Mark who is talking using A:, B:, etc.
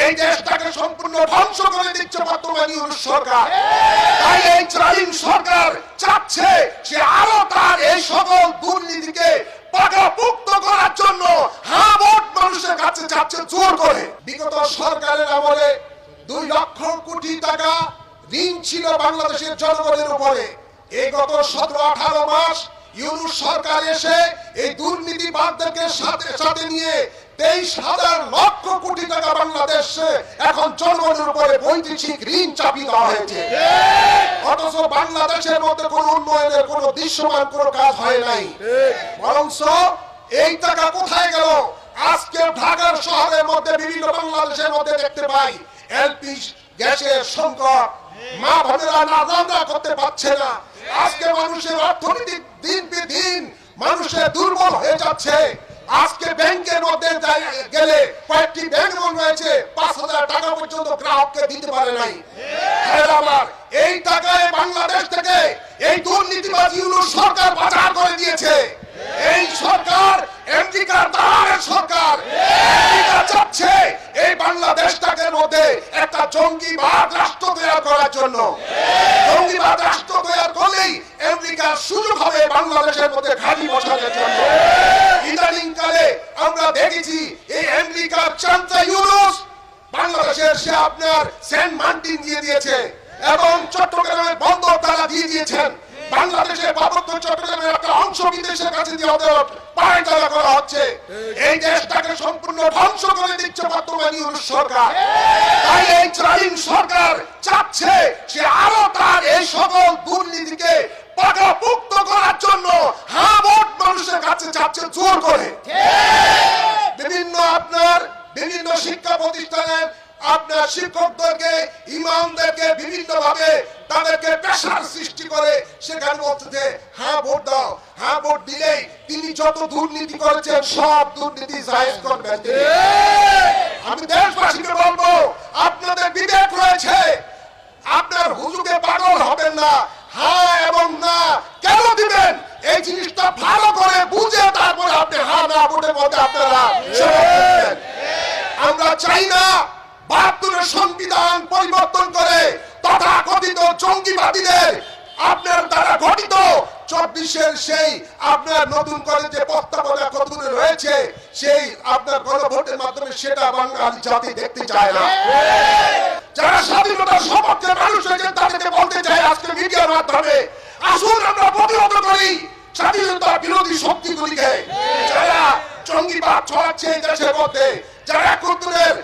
A: এই দেশটাকে সম্পূর্ণ ধ্বংস করে দিচ্ছে বর্তমান ইউনূস সরকার। তাই এই জালিম সরকার চাচ্ছে সে আরো তার এই সকল দুর্নীতিকে পাকাপোক্ত করার জন্য ভোট মানুষের কাছে চাচ্ছে জোর করে। বিগত সরকারের আমলে 2 লক্ষ কোটি টাকা ঋণ ছিল বাংলাদেশের জনগণের উপরে। এই গত 17-18 মাস ইউনূস সরকার এসে এই দুর্নীতিবাদদেরকে সাথে নিয়ে 23,000 লক্ষ কোটি টাকা বাংলাদেশে এখন জনগণের উপরে বৈদেশিক ঋণ চাপিয়ে দেওয়া হয়েছে। অথচ বাংলাদেশের মধ্যে কোনো উন্নয়নের কোনো দৃশ্যমান কোনো কাজ হয় নাই। বরঞ্চ এই টাকা কোথায় গেল? আজকে ঢাকার শহরের মধ্যে বিভিন্ন বাংলাদেশের মধ্যে দেখতে পাই এলপি গ্যাসের সংকট, মা বোনেরা রান্না করতে পারছে না। আজকে মানুষের অর্থনৈতিক দিন দিন মানুষের দুর্বল হয়ে যাচ্ছে। আজকে ব্যাংকের মধ্যে গেলে কয়েকটি ব্যাংক রয়েছে 5,000 টাকা পর্যন্ত গ্রাহককে দিতে পারে নাই। এই টাকায় বাংলাদেশ থেকে এই দুর্নীতিবাজ ইউনূস সরকার পাচার করে দিয়েছে। এই সরকার আমেরিকার দালালের সরকার। আমেরিকা চাচ্ছে এই বাংলাদেশটাকে মধ্যে একটা জঙ্গিবাদ রাষ্ট্র তৈরি করার জন্য। জঙ্গিবাদ রাষ্ট্র তৈরি করলেই আমেরিকার সুযোগ হবে বাংলাদেশের মধ্যে ঘাঁটি বসানোর জন্য। ইদানিং কালে আমরা দেখেছি এই আমেরিকার চামচা ইউনূস বাংলাদেশের সে আপনার সেন্ট মার্টিন দিয়ে দিয়েছে এবং চট্টগ্রামের বন্দর তারা দিয়ে দিয়েছেন। বাংলাদেশের পার্বত্য চট্টগ্রামের একটা অংশ বিদেশের কাছে দিয়ে পায়তারা করা হচ্ছে। এই দেশটাকে সম্পূর্ণ ধ্বংস করে দিচ্ছে বর্তমান ইউনূস সরকার। তাই এই জালিম সরকার চাচ্ছে সে আরো তার এই সকল দুর্নীতিকে পাকাপোক্ত করার জন্য ভোট মানুষের কাছে চাচ্ছে জোর করে। বিভিন্ন শিক্ষা প্রতিষ্ঠানের আপনার শিক্ষকদেরকে ইমামদেরকে বিভিন্ন ভাবে তাদেরকে প্রেসার সৃষ্টি করে সেখানে বলতে ভোট দাও, ভোট দিলেই তিনি যত দুর্নীতি করেছেন সব দুর্নীতি জায়েজ করবেন। আমি দেশবাসীকে বলবো আপনাদের বিবেক রয়েছে, আপনার হুজুকে পাগল হবেন না। হ্যাঁ এবং না কেন দিবেন এই জিনিসটা ভালো করে বুঝে তারপরে আপনি না ভোটের মধ্যে আপনারা আমরা চাই না 72 সংবিধান পরিবর্তন করে তথাকথিত জঙ্গিবাদীদের আপনার দ্বারা গঠিত 24-এর সেই আপনার নতুন করে যে প্রস্তাবনা কতগুলো রয়েছে সেই আপনার গণভোটের মাধ্যমে সেটা বাঙালি জাতি দেখতে চায় না। যারা স্বাধীনতার সপক্ষে মানুষ হয়েছে তাদেরকে বলতে চাই আজকে মিডিয়ার মাধ্যমে আসুন আমরা প্রতিহত করি স্বাধীনতা বিরোধী শক্তিগুলিকে, যারা জঙ্গিবাদ ছড়াচ্ছে এই দেশের মধ্যে, যারা 71